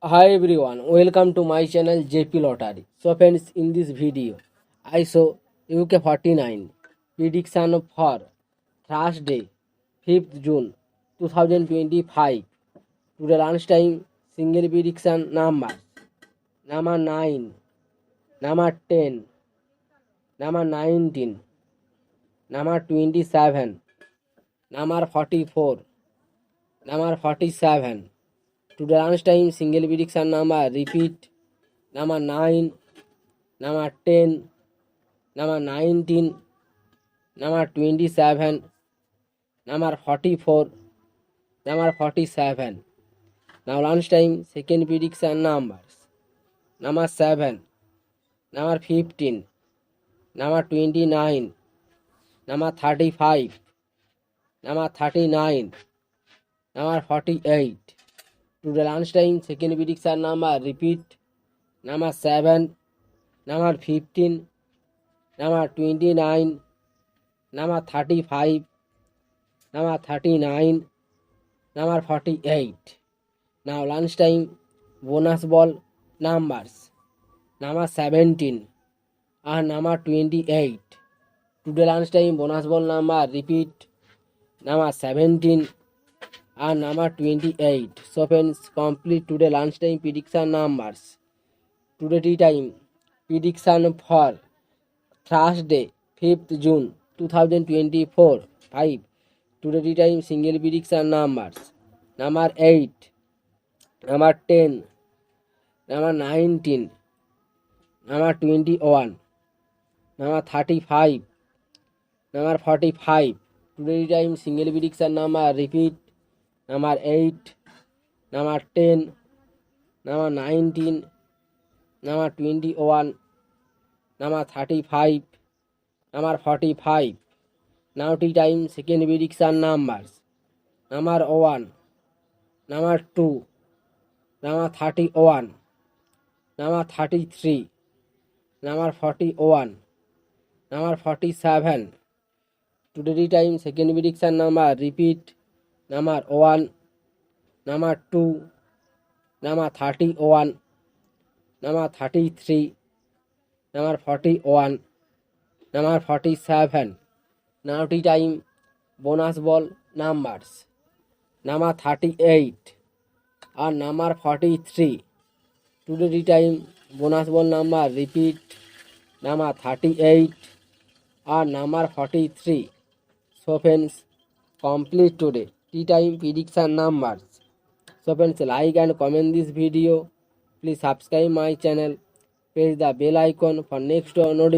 Hi everyone, welcome to my channel JP Lottery. So friends, in this video, I show UK49 prediction for Thursday, 5th June 2025. Today lunchtime, single prediction numbers, number 9, number 10, number 19, number 27, number 44, number 47. Today lunchtime, single prediction number repeat, number 9, number 10, number 19, number 27, number 44, number 47. Now lunchtime, second prediction numbers, number 7, number 15, number 29, number 35, number 39, number 48. Today lunchtime, second prediction number repeat, number 7, number 15, number 29, number 35, number 39, number 48. Now lunchtime bonus ball numbers, number 17 and number 28. Today lunchtime bonus ball number repeat, number 17 and number 28. So friends, complete today lunchtime prediction numbers. Today tea time prediction for Thursday, 5th June 2024. 5. Today tea time single prediction numbers, number 8, number 10, number 19, number 21, number 35, number 45. Today time single prediction number repeat, number 8, number 10, number 19, number 21, number 35, number 45. Now tea time second prediction numbers, number 1, number 2, number 31, number 33, number 41, number 47. Today time second prediction number repeat, number 1, number 2, number 31, number 33, number 41, number 47. Now tea time bonus ball numbers, number 38 and number 43. Today tea time bonus ball number repeat, number 38 and number 43. So friends, complete today tea time prediction numbers. So friends, like and comment this video. Please subscribe my channel. Press the bell icon for next notification.